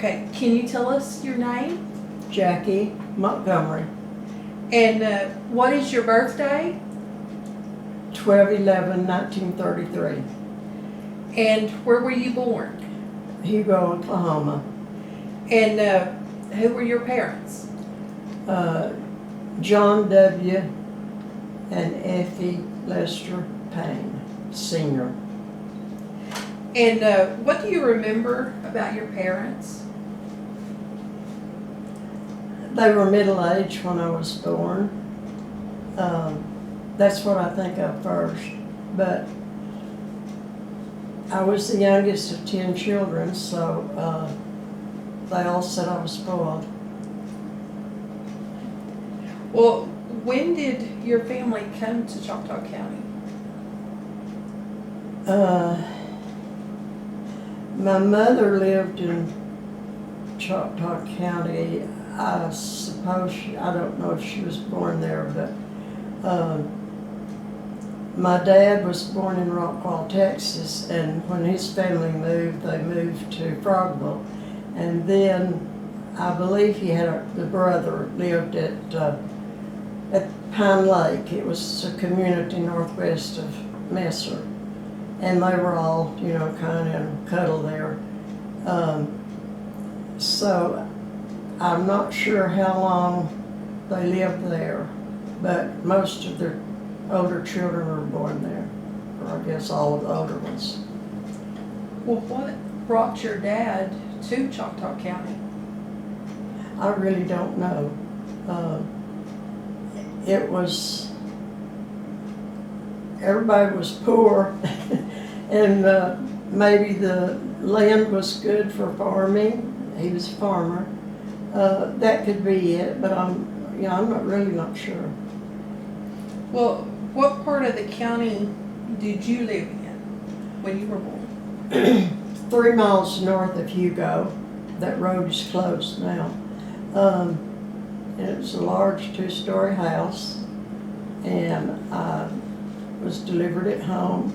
Okay, can you tell us your name? Jackie Montgomery, And what is your birthday? 12/11/1933, And where were you born? Hugo, Oklahoma. And who were your parents? John W. and Effie Lester Payne, Sr. And what do you remember about your parents? They were middle-aged when I was born. That's what I think of first. But I was the youngest of 10 children, so they all said I was spoiled. Well, when did your family come to Choctaw County? My mother lived in Choctaw County. I suppose I don't know if she was born there, but my dad was born in Rockwall, Texas, and when his family moved, they moved to Frogville. And then I believe he had the brother lived at Pine Lake. It was a community northwest of Messer. And they were all, you know, kind of in cuddle there. So I'm not sure how long they lived there, but most of their older children were born there, or I guess all of the older ones. Well, what brought your dad to Choctaw County? I really don't know. It was, everybody was poor, and maybe the land was good for farming. He was a farmer. That could be it, but I'm not sure. Well, what part of the county did you live in when you were born? 3 miles north of Hugo. That road is closed now. And it was a large 2-story house, and I was delivered at home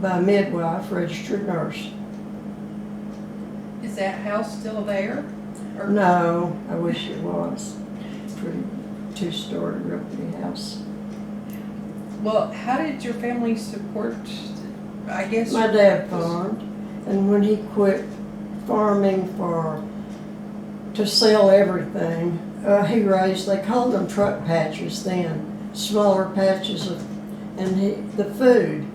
by a midwife, registered nurse. Is that house still there? Or No, I wish it was. Pretty 2-story, real pretty house. Well, how did your family support, I guess? My dad farmed, and when he quit farming to sell everything, he raised, they called them truck patches then, smaller patches of, the food.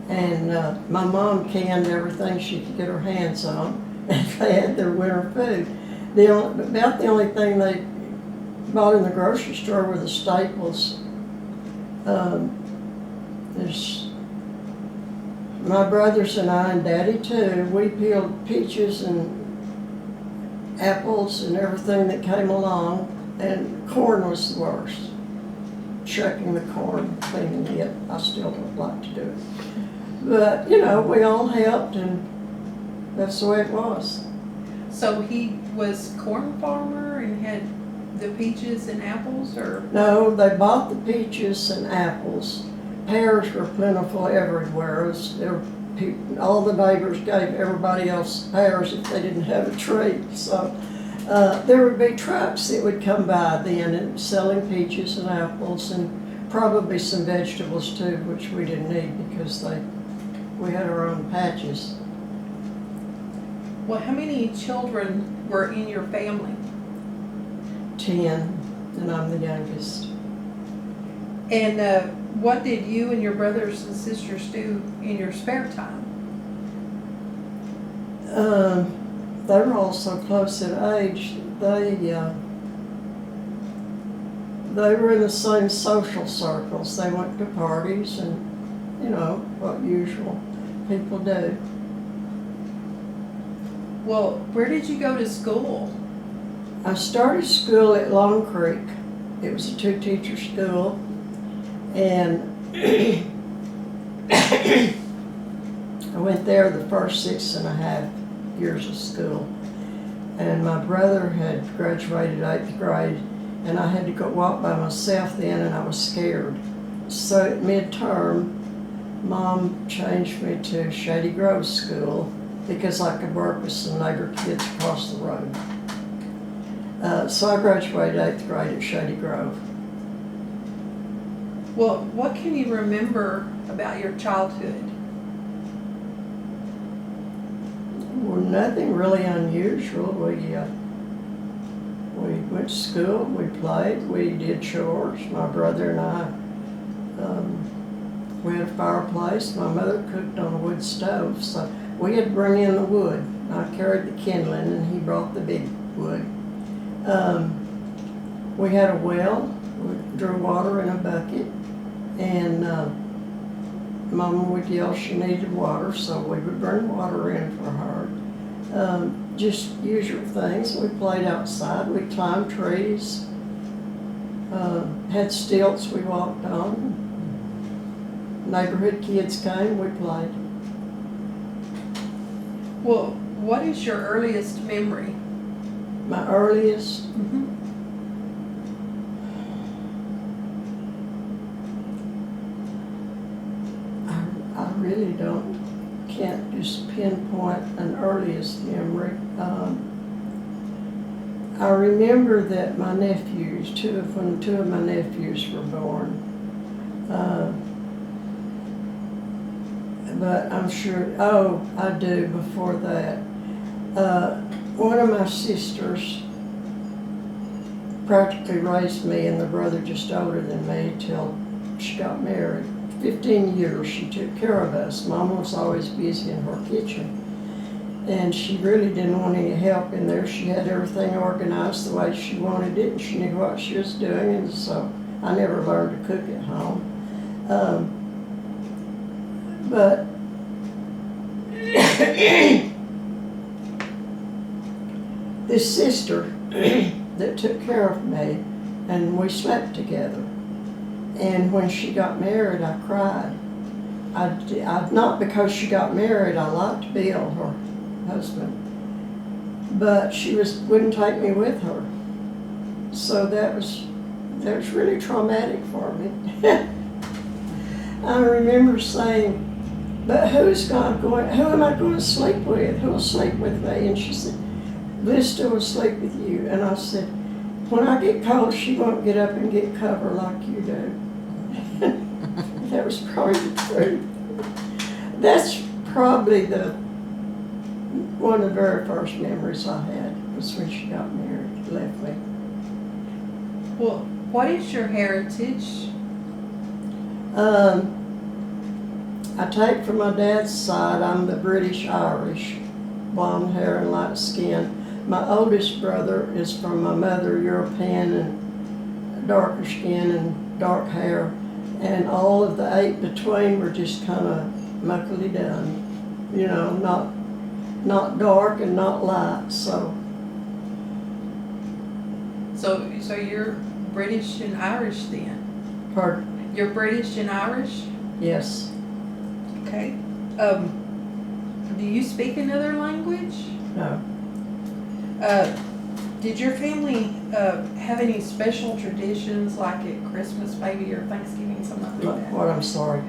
And my mom canned everything she could get her hands on, and they had their winter food. About the only thing they bought in the grocery store were the staples. There's my brothers and I, and Daddy too, we peeled peaches and apples and everything that came along, and corn was the worst. Shucking the corn, cleaning it, I still don't like to do it. But, you know, we all helped, and that's the way it was. So he was a corn farmer and had the peaches and apples, or? No, they bought the peaches and apples. Pears were plentiful everywhere. All the neighbors gave everybody else pears if they didn't have a tree. So there would be trucks that would come by then and selling peaches and apples, and probably some vegetables too, which we didn't need because we had our own patches. Well, how many children were in your family? 10, and I'm the youngest. And what did you and your brothers and sisters do in your spare time? They were all so close in age. They were in the same social circles. They went to parties and, you know, what usual people do. Well, where did you go to school? I started school at Long Creek. It was a 2-teacher school, and I went there the first 6.5 years of school. And my brother had graduated 8th grade, and I had to go walk by myself then, and I was scared. So at midterm, Mom changed me to Shady Grove School, because I could work with some neighbor kids across the road. So I graduated 8th grade at Sydney Groat. Well, what can you remember about your childhood? Well, nothing really unusual. We went to school, we played, we did chores. My brother and I, we had a fireplace. My mother cooked on a wood stove, so we had to bring in the wood. I carried the kindling and he brought the big wood. We had a well. We drew water in a bucket, and Mama would yell she needed water, so we would bring water in for her. Just usual things. We played outside. We climbed trees. Had stilts we walked on. Neighborhood kids came. We played. Well, what is your earliest memory? My earliest. I really can't just pinpoint an earliest memory. I remember that my nephews, when two of my nephews were born, but I'm sure, I do before that. One of my sisters practically raised me, and the brother just older than me, till she got married. 15 years she took care of us. Mama was always busy in her kitchen, and she really didn't want any help in there. She had everything organized the way she wanted it, and she knew what she was doing, and so I never learned to cook at home. But this sister that took care of me, and we slept together. And when she got married, I cried. Not because she got married. I liked Bill, her husband, but she wouldn't take me with her. So that was really traumatic for me. I remember saying, "But who am I going to sleep with? Who will sleep with me?" And she said, "Blista will sleep with you." And I said, "When I get cold, she won't get up and get cover like you do." That was probably the truth. That's probably one of the very first memories I had was when she got married, left me. Well, what is your heritage? I take from my dad's side, I'm the British Irish, blonde hair and light skin. My oldest brother is from my mother, European and darker skin and dark hair. And all of the 8 between were just kind of muckily done, not dark and not light. So you're British and Irish then? Pardon? You're British and Irish? Yes. Okay. Do you speak another language? No. Did your family have any special traditions like at Christmas maybe or Thanksgiving, something like that? What? I'm sorry.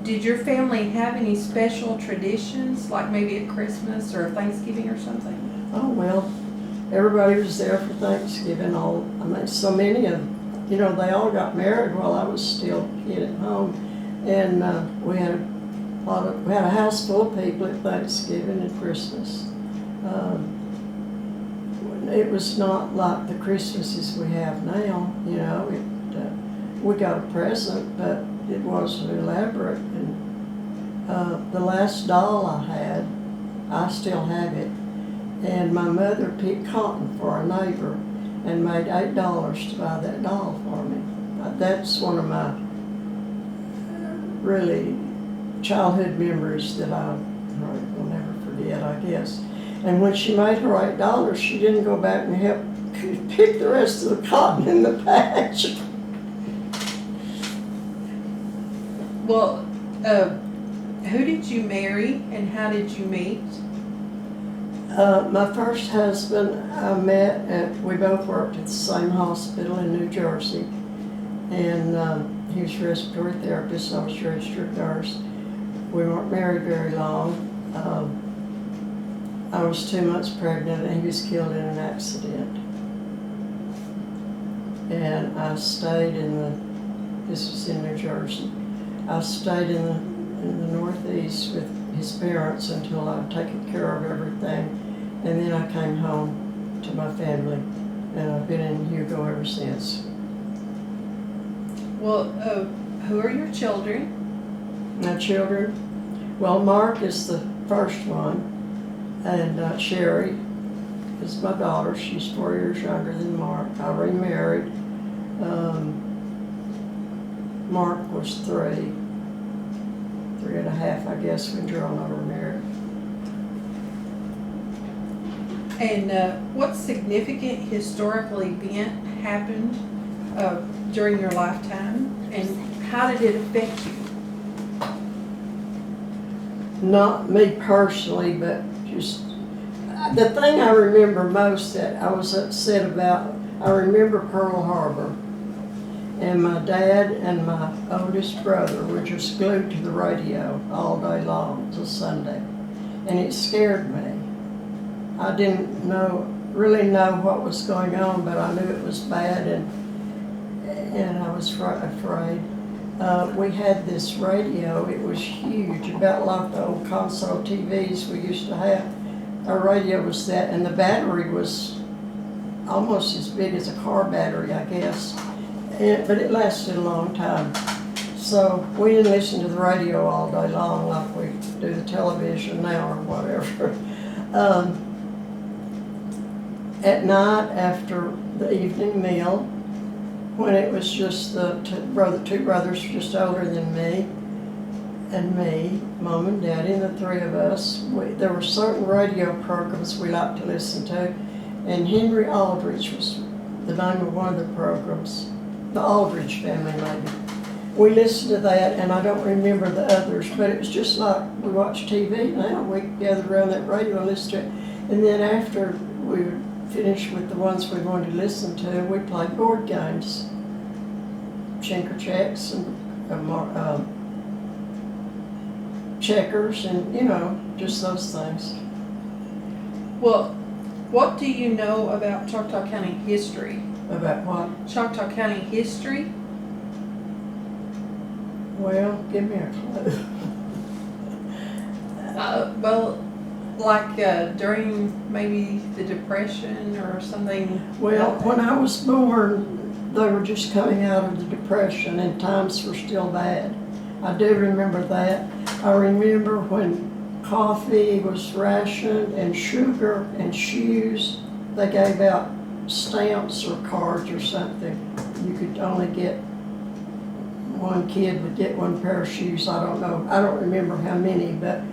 Did your family have any special traditions like maybe at Christmas or Thanksgiving or something? Oh, well, everybody was there for Thanksgiving. So many of them, they all got married while I was still a kid at home. And we had a house full of people at Thanksgiving and Christmas. It was not like the Christmases we have now, we got a present, but it wasn't elaborate. And the last doll I had, I still have it, and my mother picked cotton for a neighbor and made $8 to buy that doll for me. That's one of my really childhood memories that I will never forget, I guess. And when she made her $8, she didn't go back and help pick the rest of the cotton in the patch. Well, who did you marry and how did you meet? My first husband I met we both worked at the same hospital in New Jersey. And he was a respiratory therapist, I was a registered nurse. We weren't married very long. I was 2 months pregnant and he was killed in an accident. And I stayed this was in New Jersey. I stayed in the Northeast with his parents until I'd taken care of everything. And then I came home to my family. And I've been in Hugo ever since. Well, who are your children? My children, well, Mark is the first one. And Sherry is my daughter. She's 4 years younger than Mark. I remarried. Mark was 3.5, I guess, when Joe and I were married. And what significant historical event happened during your lifetime, and how did it affect you? Not me personally, but just the thing I remember most that I was upset about, I remember Pearl Harbor. And my dad and my oldest brother were just glued to the radio all day long till Sunday. And it scared me. I didn't really know what was going on, but I knew it was bad, and I was afraid. We had this radio. It was huge, about like the old console TVs we used to have. Our radio was that, and the battery was almost as big as a car battery, I guess. But it lasted a long time. So we didn't listen to the radio all day long like we do the television now or whatever. At night after the evening meal, when it was just the two brothers just older than me, and me, Mom and Daddy, and the three of us, there were certain radio programs we liked to listen to, and Henry Aldridge was the name of one of the programs. The Aldridge family, maybe. We listened to that, and I don't remember the others, but it was just like we watch TV now. We gathered around that radio and listened to it. And then after we would finish with the ones we wanted to listen to, we played board games. Chinker checks and checkers and, just those things. Well, what do you know about Choctaw County history? About what? Choctaw County history? Well, give me a clue. Well, like during maybe the Depression or something. Well, like when I was born, they were just coming out of the Depression and times were still bad. I do remember that. I remember when coffee was rationed and sugar and shoes, they gave out stamps or cards or something. You could only get, one kid would get one pair of shoes. I don't know. I don't remember how many, but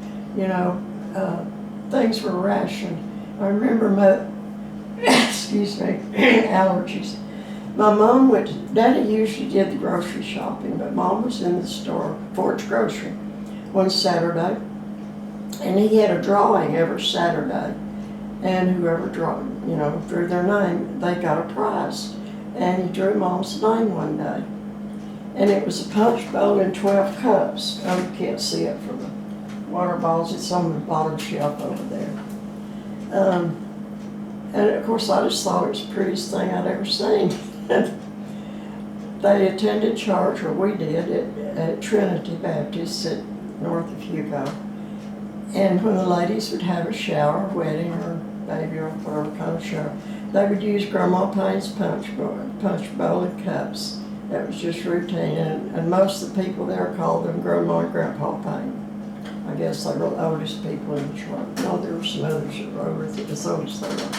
things were rationed. I remember excuse me, allergies. My mom Daddy usually did the grocery shopping, but Mom was in the store, Ford's Grocery, one Saturday, and he had a drawing every Saturday, and whoever drew their name, they got a prize. And he drew Mom's name one day. And it was a punch bowl and 12 cups. Oh, you can't see it from the water bottles. It's on the bottom shelf over there. And of course, I just thought it was the prettiest thing I'd ever seen. They attended church, or we did, at Trinity Baptist at north of Hugo. And when the ladies would have a shower, wedding or baby or whatever kind of shower, they would use Grandma Payne's punch bowl and cups. That was just routine, and most of the people there called them Grandma and Grandpa Payne. I guess they were the oldest people in the church. No, there were some others that were over as old as they were.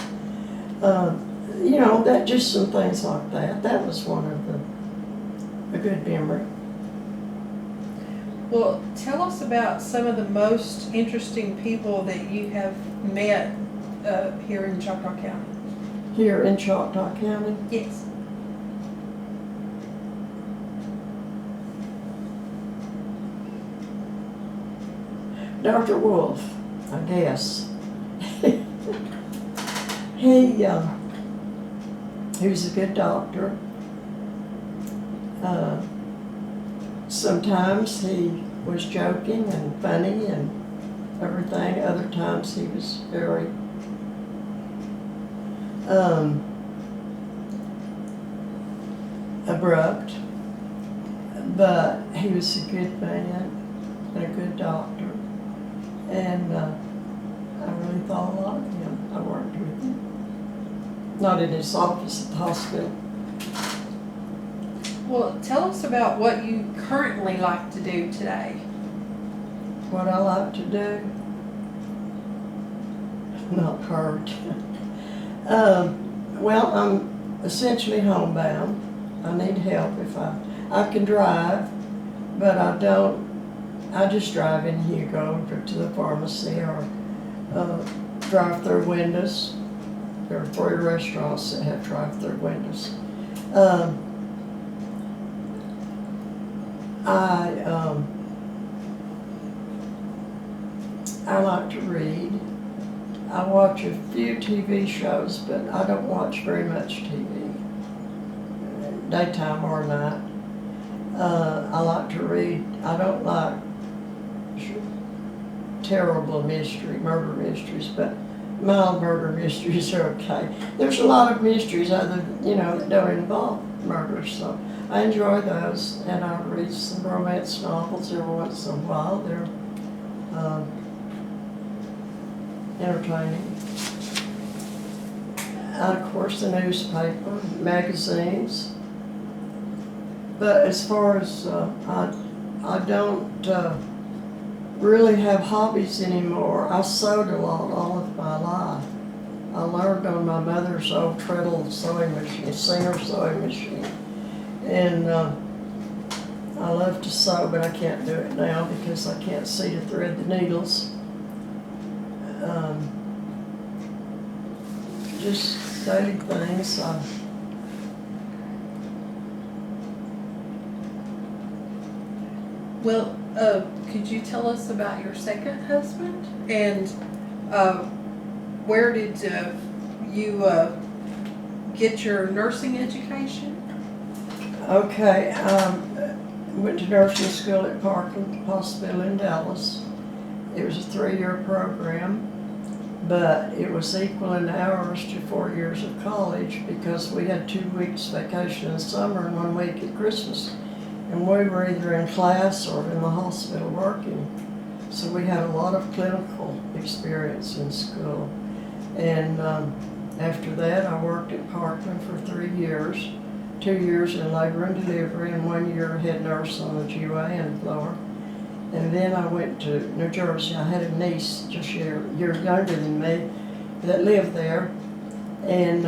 That just some things like that. That was one of a good memory. Well, tell us about some of the most interesting people that you have met here in Choctaw County. Here in Choctaw County? Yes. Dr. Wolf, I guess. He was a good doctor. Sometimes he was joking and funny, and everything. Other times he was very abrupt, but he was a good man and a good doctor, and I really thought a lot of him. I worked with him, not in his office at the hospital. Well, tell us about what you currently like to do today. What I like to do, not hurt. Well, I'm essentially homebound. I need help if I can drive, but I don't. I just drive in Hugo to the pharmacy or drive-through windows. There are 3 restaurants that have drive-through windows. I like to read. I watch a few TV shows, but I don't watch very much TV, daytime or night. I like to read. I don't like terrible murder mysteries, but mild murder mysteries are okay. There's a lot of mysteries that don't involve murder, so I enjoy those, and I read some romance novels every once in a while. They're entertaining. And of course the newspaper, magazines. But as far as I don't really have hobbies anymore. I sewed a lot all of my life. I learned on my mother's old treadle sewing machine, Singer sewing machine. And I love to sew, but I can't do it now because I can't see to thread the needles. Just daily things. Well, could you tell us about your second husband? And where did you get your nursing education? Okay, went to nursing school at Parkland Hospital in Dallas. It was a 3-year program, but it was equal in hours to 4 years of college because we had 2 weeks vacation in summer and 1 week at Christmas. And we were either in class or in the hospital working. So we had a lot of clinical experience in school. And after that, I worked at Parkland for 3 years, 2 years in labor and delivery, and 1 year head nurse on the GYN floor. And then I went to New Jersey. I had a niece just a year younger than me that lived there. And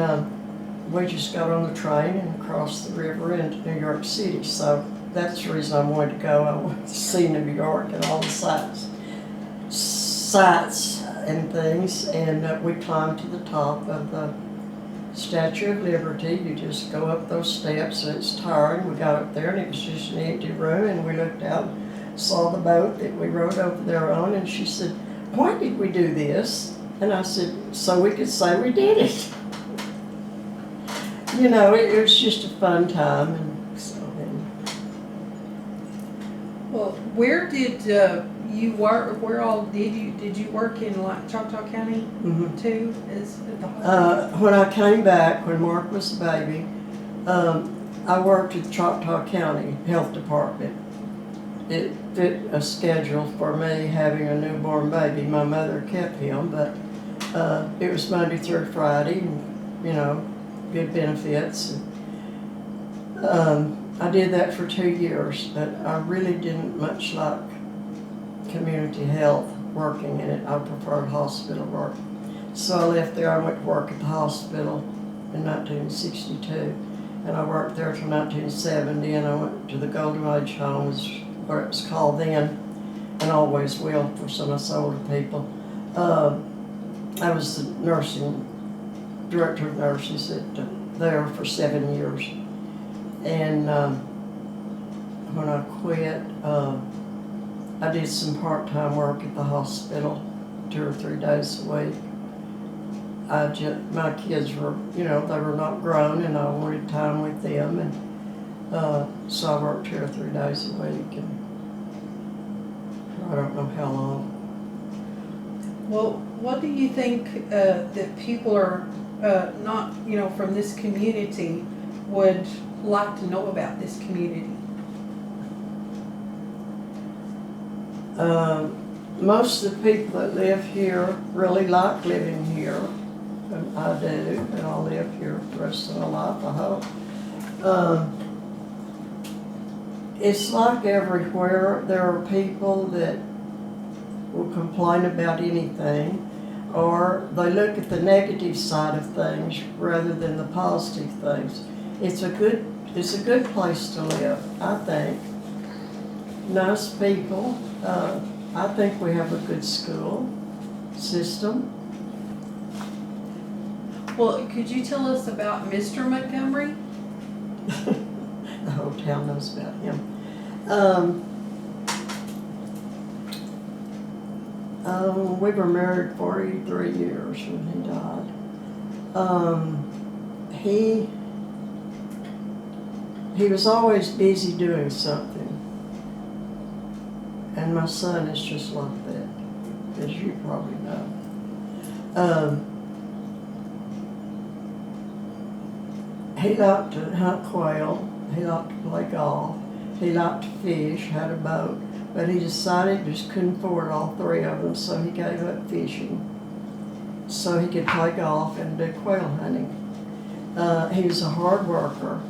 we just got on the train and crossed the river into New York City. So that's the reason I wanted to go. I wanted to see New York and all the sights and things. And we climbed to the top of the Statue of Liberty. You just go up those steps and it's tiring. We got up there and it was just an empty room, and we looked out, saw the boat that we rode over there on, and she said, "Why did we do this?" And I said, "So we could say we did it." You know, it was just a fun time. And so Well, where did you work? Where all did you work in, like Choctaw County too? Is at the hospital? when I came back, when Mark was a baby, I worked at the Choctaw County Health Department. It fit a schedule for me having a newborn baby. My mother kept him, but it was Monday through Friday, and, good benefits. I did that for 2 years, but I really didn't much like community health, working in it. I preferred hospital work. So I left there. I went to work at the hospital in 1962, and I worked there till 1970, and I went to the Golden Age Home, where it was called then, and always will for some of us older people. I was the director of nurses there for 7 years. And when I quit, I did some part-time work at the hospital 2 or 3 days a week. My kids were, they were not grown, and I wanted time with them, and so I worked 2 or 3 days a week, and I don't know how long. Well, what do you think that people are not, from this community would like to know about this community? Most of the people that live here really like living here, and I do, and I'll live here the rest of my life, I hope. It's like everywhere, there are people that will complain about anything, or they look at the negative side of things rather than the positive things. It's a good place to live, I think. Nice people. I think we have a good school system. Well, could you tell us about Mr. Montgomery? The whole town knows about him. We were married 43 years when he died. He was always busy doing something. And my son is just like that, as you probably know. He liked to hunt quail, he liked to play golf, he liked to fish, had a boat, but he decided he just couldn't afford all three of them, so he gave up fishing so he could play golf and do quail hunting. He was a hard worker,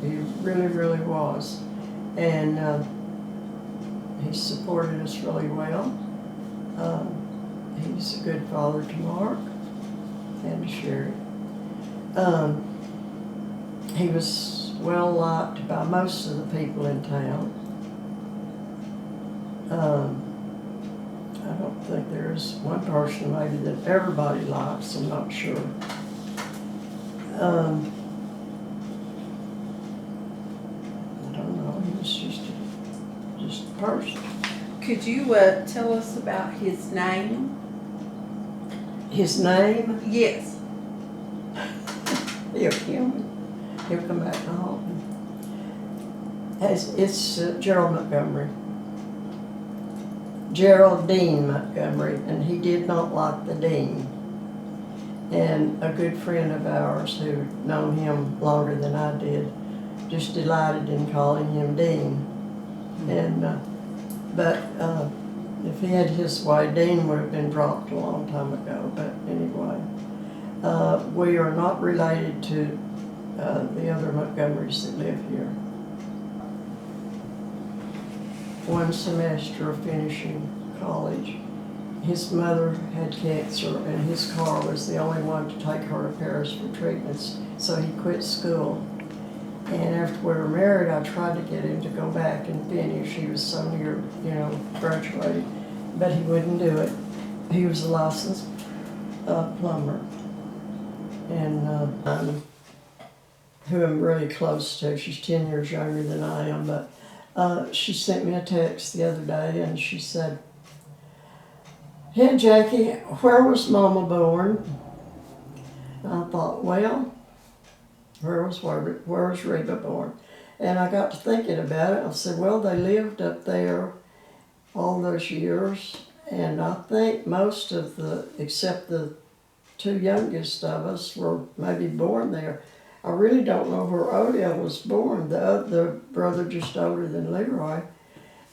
he really, really was, and he supported us really well. He's a good father to Mark and to Sherry. He was well liked by most of the people in town. I don't think there's one person maybe that everybody likes, I'm not sure. I don't know, he was just a person. Could you tell us about his name? His name? Yes. He'll kill me. He'll come back to haunt me. It's Gerald Montgomery. Geraldine Montgomery, and he did not like the Dean. And a good friend of ours who'd known him longer than I did just delighted in calling him Dean. And but if he had his way, Dean would have been dropped a long time ago. But anyway, we are not related to the other Montgomerys that live here. One semester of finishing college, his mother had cancer and his car was the only one to take her to Paris for treatments, so he quit school. And after we were married, I tried to get him to go back and finish. He was so near, graduating, but he wouldn't do it. He was a licensed plumber. And who I'm really close to, she's 10 years younger than I am, but she sent me a text the other day and she said, "Hey Jackie, where was Mama born?" And I thought, well, where was Rita born? And I got to thinking about it. I said, well, they lived up there all those years, and I think most of except the two youngest of us were maybe born there. I really don't know where Odell was born, the other brother just older than Leroy.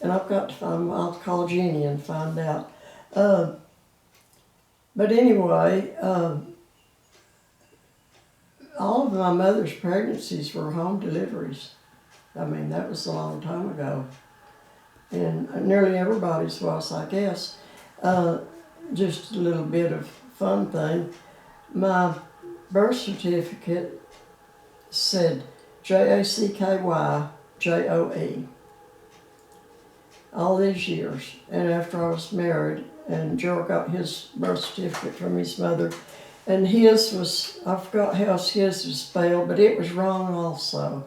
And I've got to I'll call Jeannie and find out. But anyway, all of my mother's pregnancies were home deliveries. I mean, that was a long time ago. And nearly everybody's was, I guess. Just a little bit of fun thing. My birth certificate said Jackyjoe. All these years. And after I was married, and Joe got his birth certificate from his mother, and his was, I forgot how his was spelled, but it was wrong also.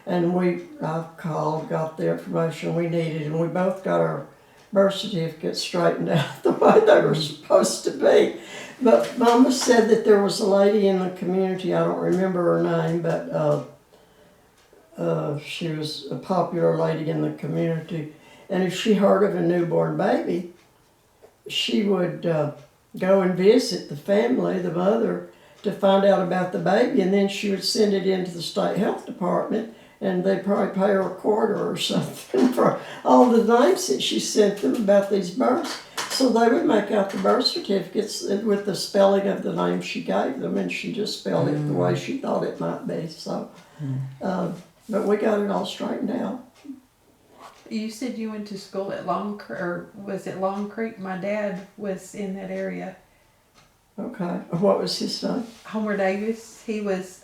And I called, got the information we needed, and we both got our birth certificates straightened out the way they were supposed to be. But Mama said that there was a lady in the community, I don't remember her name, but she was a popular lady in the community. And if she heard of a newborn baby, she would go and visit the family, the mother, to find out about the baby, and then she would send it into the state health department, and they'd probably pay her a quarter or something for all the names that she sent them about these births. So they would make out the birth certificates with the spelling of the name she gave them, and she just spelled it the way she thought it might be. So, but we got it all straightened out. You said you went to school at Long Creek, or was it Long Creek? My dad was in that area. Okay. What was his name? Homer Davis. He was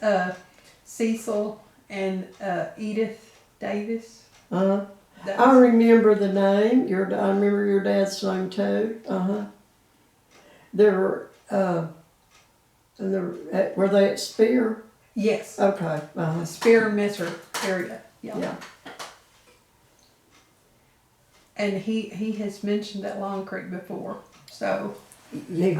Cecil and Edith Davis. I remember the name. I remember your dad's name too. There were, were they at Spear? Yes. Okay. Spear and Messer area. Yeah. And he has mentioned that Long Creek before, so he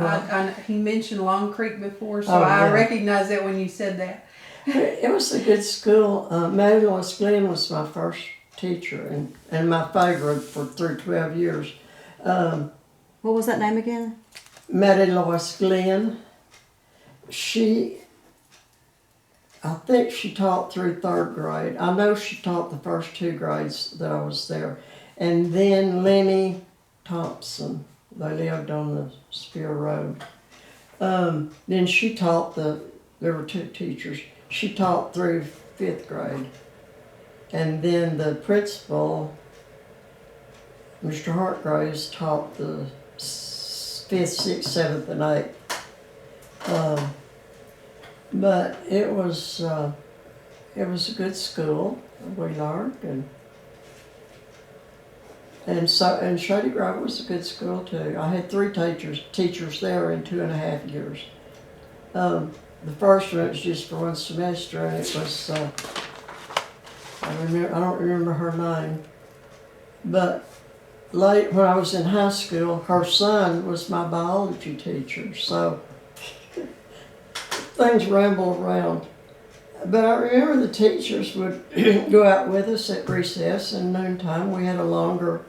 mentioned Long Creek before, so I recognize that when you said that. It was a good school. Maddie Lois Glenn was my first teacher and my favorite through 12 years. What was that name again? Maddie Lois Glenn. I think she taught through 3rd grade. I know she taught the first 2 grades that I was there. And then Lenny Thompson. They lived on the Spear Road. Then she taught there were 2 teachers. She taught through 5th grade. And then the principal, Mr. Hartgraves, taught the 5th, 6th, 7th, and 8th. But it was a good school. We learned, and Sydney Groat was a good school too. I had 3 teachers there in 2.5 years. The first one was just for 1 semester, and it was I don't remember her name, but late when I was in high school, her son was my biology teacher. So things ramble around. But I remember the teachers would go out with us at recess and noontime. We had a longer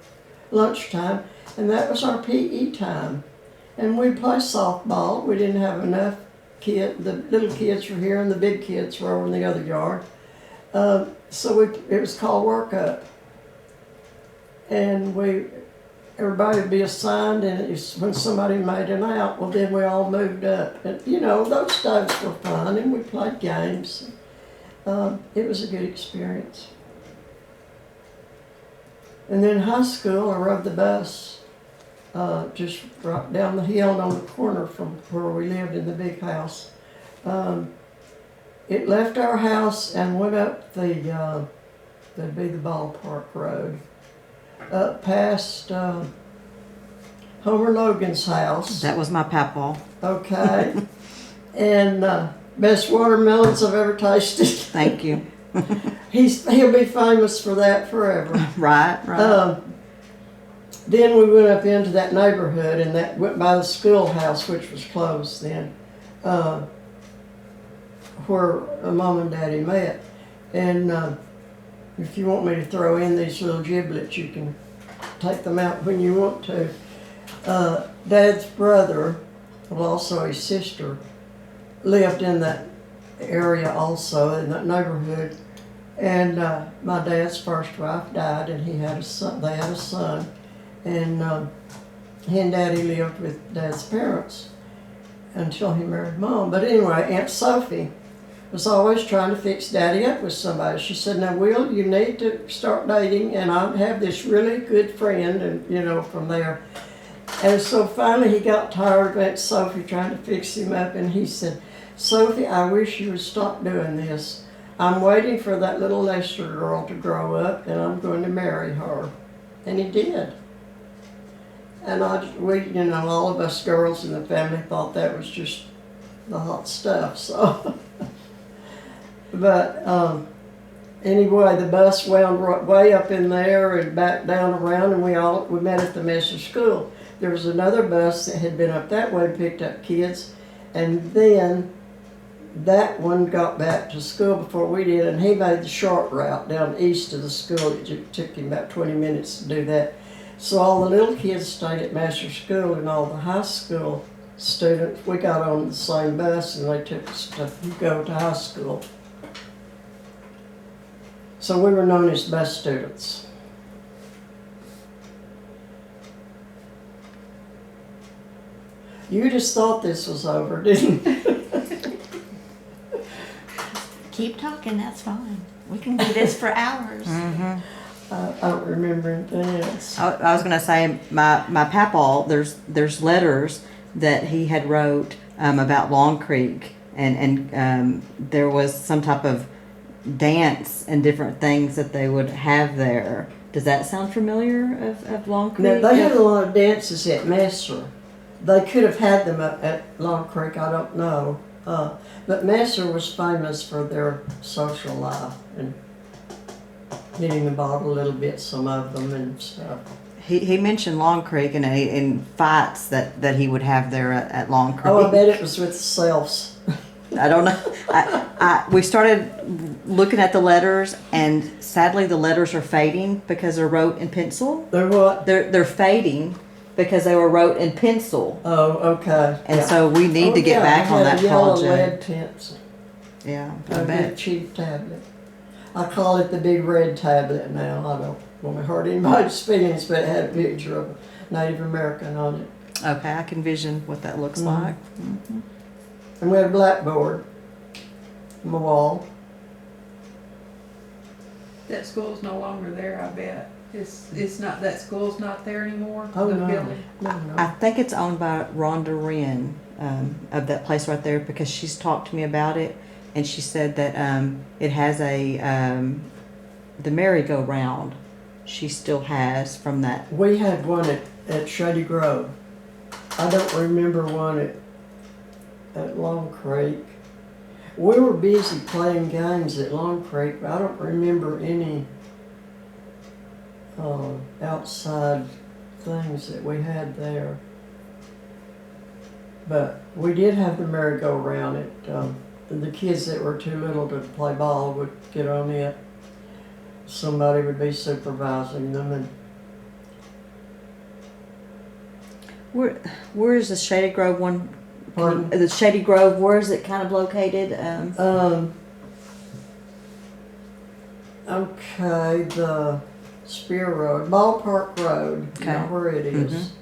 lunchtime, and that was our PE time. And we'd play softball. We didn't have enough kids. The little kids were here, and the big kids were over in the other yard. So it was called workup. And everybody would be assigned, and when somebody made an out, well, then we all moved up. And, those days were fun, and we played games. It was a good experience. And then high school, I rode the bus just right down the hill on the corner from where we lived in the big house. It left our house and went up that'd be the ballpark road, up past Homer Logan's house. That was my papaw. Okay. And best watermelons I've ever tasted. Thank you. He'll be famous for that forever. Right. Then we went up into that neighborhood, and that went by the schoolhouse, which was closed then, where Mom and Daddy met. And if you want me to throw in these little giblets, you can take them out when you want to. Dad's brother, well, also his sister, lived in that area also, in that neighborhood. And my dad's first wife died, and he had a son. They had a son, and he and Daddy lived with Dad's parents until he married Mom. But anyway, Aunt Sophie was always trying to fix Daddy up with somebody. She said, "Now, Will, you need to start dating, and I have this really good friend," and from there. And so finally he got tired of Aunt Sophie trying to fix him up, and he said, "Sophie, I wish you would stop doing this. I'm waiting for that little Lester girl to grow up, and I'm going to marry her." And he did. And all of us girls in the family thought that was just the hot stuff, so. But anyway, the bus wound way up in there and back down around, and we met at the Messer School. There was another bus that had been up that way and picked up kids, and then that one got back to school before we did, and he made the short route down east of the school. It took him about 20 minutes to do that. So all the little kids stayed at Master School, and all the high school students, we got on the same bus, and they took us to Hugo to high school. So we were known as bus students. You just thought this was over, didn't you? Keep talking, that's fine. We can do this for hours. Mm-hmm. I don't remember anything else. I was gonna say my papaw. There's letters that he had wrote about Long Creek, and there was some type of dance and different things that they would have there. Does that sound familiar of Long Creek? Now, they had a lot of dances at Messer. They could have had them at Long Creek, I don't know. But Messer was famous for their social life and hitting the bottle a little bit, some of them and stuff. He mentioned Long Creek and in fights that he would have there at Long Creek. Oh, I bet it was with the selves. I don't know. We started looking at the letters, and sadly the letters are fading because they're wrote in pencil. They're what? They're fading because they were wrote in pencil. Oh, okay. And yeah. so we need to get back on that a yellow project. lead pencil. Yeah, I A big bet. cheap tablet. I call it the big red tablet now. I don't want to hurt anybody's feelings, but it had a picture of a Native American on it. Okay, I can vision what that looks like. Mm-hmm. And we had a blackboard on the wall. That school's no longer there, I bet. It's not, that school's not there anymore? Oh, the no. building? I think it's owned by Rhonda Wren of that place right there, because she's talked to me about it, and she said that it has the merry-go-round she still has from that. We had one at Shady Grove. I don't remember one at Long Creek. We were busy playing games at Long Creek, but I don't remember any outside things that we had there. But we did have the merry-go-round. The kids that were too little to play ball would get on it. Somebody would be supervising them, and Where is the Shady Grove one? Pardon? The Shady Grove, where is it kind of located? Okay, the Spear Road, Ballpark Road, you know Okay. where it is.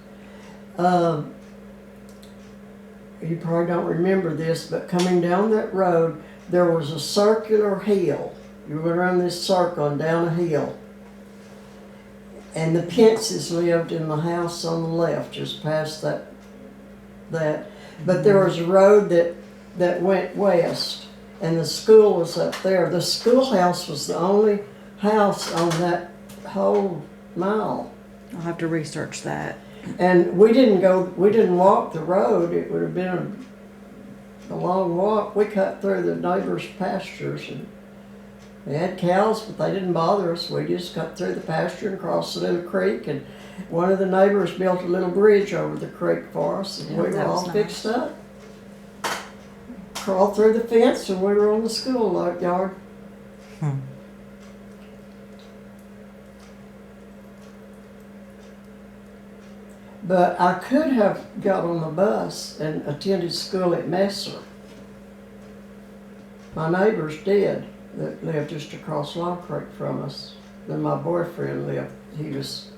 You probably don't remember this, but coming down that road, there was a circular hill. You went around this circle and down a hill. And the Pences lived in the house on the left, just past that. But there was a road that went west, and the school was up there. The schoolhouse was the only house on that whole mile. I'll have to research that. And we didn't walk the road. It would have been a long walk. We cut through the neighbors' pastures, and they had cows, but they didn't bother us. We just cut through the pasture and crossed the little creek, and one of the neighbors built a little bridge over the creek for us, and Yeah, we were that was all nice. fixed up. Crawled through the fence, and we were on the school yard. But I could have got on the bus and attended school at Messer. My neighbors did, that lived just across Long Creek from us. Then my boyfriend lived, he was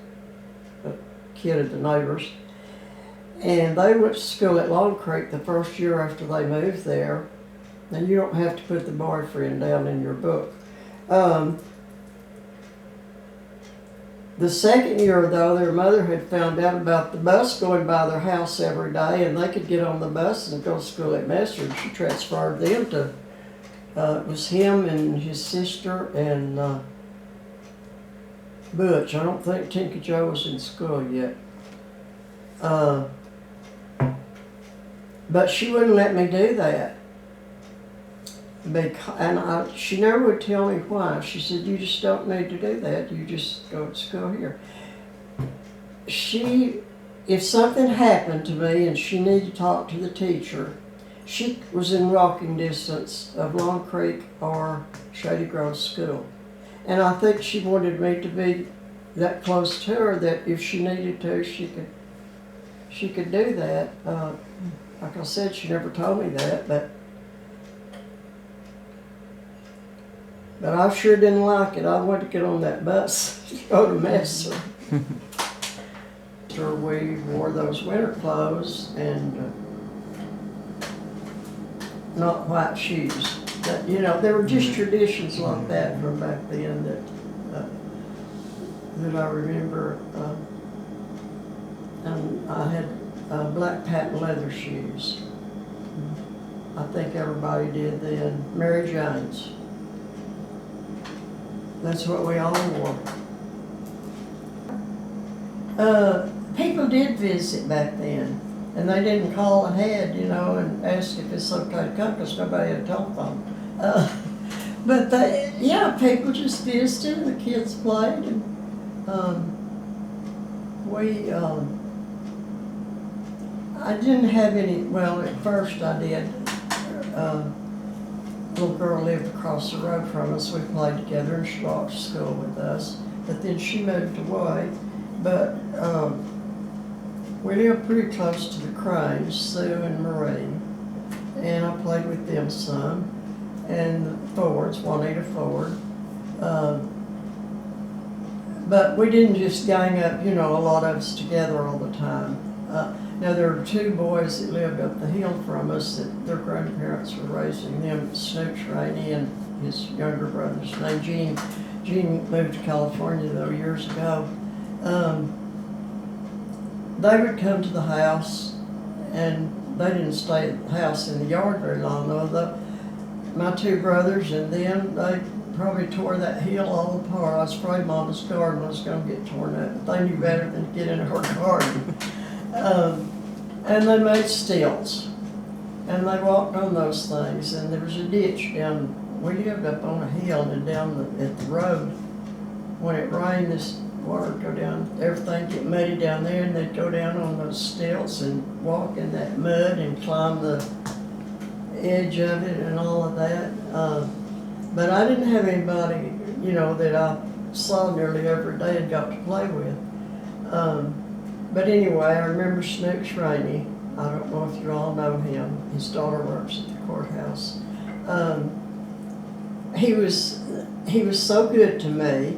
a kid of the neighbors. And they went to school at Long Creek the first year after they moved there. And you don't have to put the boyfriend down in your book. The second year, though, their mother had found out about the bus going by their house every day, and they could get on the bus and go to school at Messer, and she transferred them to, it was him and his sister and Butch. I don't think Tinker Joe was in school yet. But she wouldn't let me do that. She never would tell me why. She said, you just don't need to do that. You just go to school here. If something happened to me and she needed to talk to the teacher, she was in walking distance of Long Creek or Shady Grove School. And I think she wanted me to be that close to her that if she needed to, she could do that. Like I said, she never told me that, but I sure didn't like it. I wanted to get on that bus, go to Messer. Sure, we wore those winter clothes and not white shoes. That, you know, there were just traditions like that from back then that I remember. And I had black patent leather shoes. I think everybody did then. Mary Jane's. That's what we all wore. People did visit back then, and they didn't call ahead, you know, and ask if it's okay to come, because nobody had a telephone. But people just visited, and the kids played, and I didn't have any, well, at first I did. Little girl lived across the road from us. We played together, and she walked to school with us. But then she moved away. But we lived pretty close to the Cranes, Sue and Marie. And I played with them some. And the Fords, Juanita Ford. But we didn't just gang up, you know, a lot of us together all the time. Now, there were two boys that lived up the hill from us that their grandparents were raising them, Snooks Rainey and his younger brother's named Gene. Gene moved to California, though, years ago. They would come to the house, and they didn't stay at the house in the yard very long, though. My two brothers and them, they probably tore that hill all apart. I was afraid Mama's garden was going to get torn up, but they knew better than to get into her garden. And they made stilts, and they walked on those things, and there was a ditch down, we lived up on a hill, and down at the road, when it rained, this water would go down, everything get muddy down there, and they'd go down on those stilts and walk in that mud and climb the edge of it and all of that. But I didn't have anybody, you know, that I saw nearly every day and got to play with. But anyway, I remember Snooks Rainey. I don't know if you all know him. His daughter works at the courthouse. He was so good to me,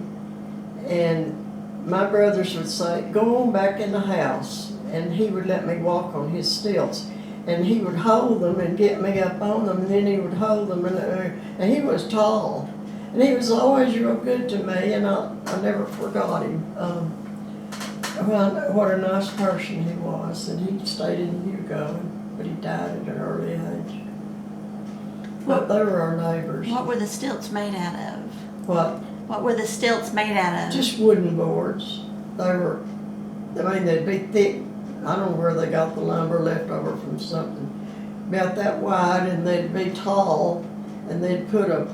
and my brothers would say, "Go on back in the house," and he would let me walk on his stilts, and he would hold them and get me up on them, and then he would hold them, and he was tall, and he was always real good to me, and I never forgot him. Well, what a nice person he was, and he stayed in Hugo, but he died at an early age. But they were our neighbors. What were the stilts made out of? What? What were the stilts made out of? Just wooden boards. They'd be thick. I don't know where they got the lumber left over from something. About that wide, and they'd be tall, and they'd put a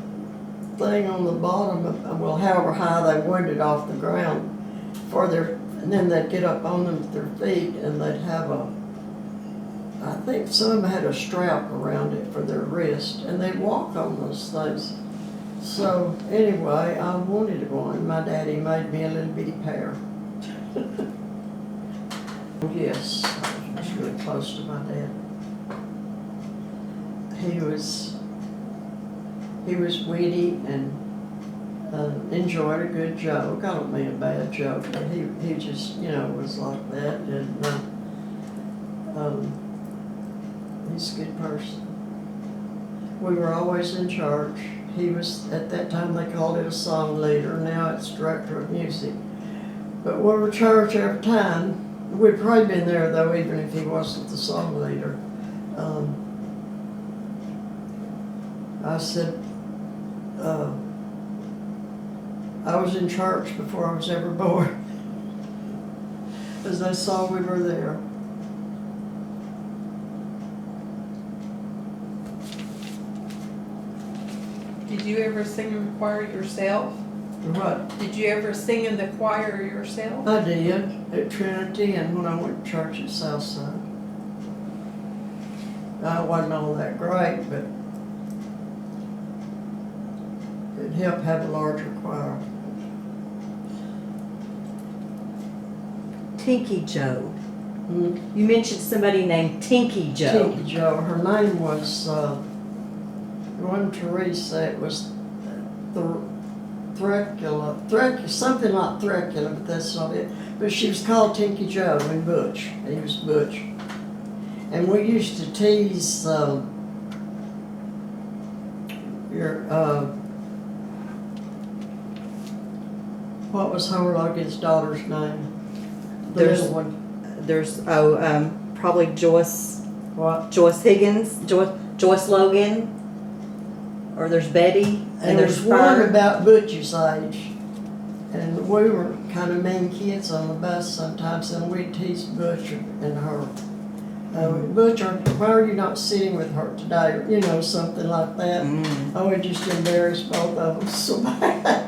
thing on the bottom of, well, however high they wanted it off the ground and then they'd get up on them with their feet, and they'd have I think some had a strap around it for their wrist, and they'd walk on those things. So anyway, I wanted one. My daddy made me a little bitty pair. Yes, I was really close to my dad. He was witty and enjoyed a good joke. I don't mean a bad joke, but he just, you know, was like that. And he's a good person. We were always in church. He was, at that time they called it a song leader. Now it's director of music. But we were church every time. We'd probably been there, though, even if he wasn't the song leader. I said, I was in church before I was ever born, as they saw we were there. Did you ever sing in the choir yourself? What? Did you ever sing in the choir yourself? I did, at Trinity, and when I went to church at Southside. I wasn't all that great, but it helped have a larger choir. Tinky Joe. Mm, You mentioned somebody named Tinky Joe. Tinky Joe. Her name was, it wasn't Teresa, it was Threcula, something like Threcula, but that's not it. But she was called Tinky Joe and Butch. He was Butch. And we used to tease what was Horlock's daughter's name? The There's- little one. There's probably Joyce What? Higgins, Joyce Logan, or there's Betty, And there's there's one Fern. about Butch's age. And we were kind of mean kids on the bus sometimes, and we'd tease Butch and her. Butch, why are you not sitting with her today? Or, something like that. Mm. I would just embarrass both of them so bad.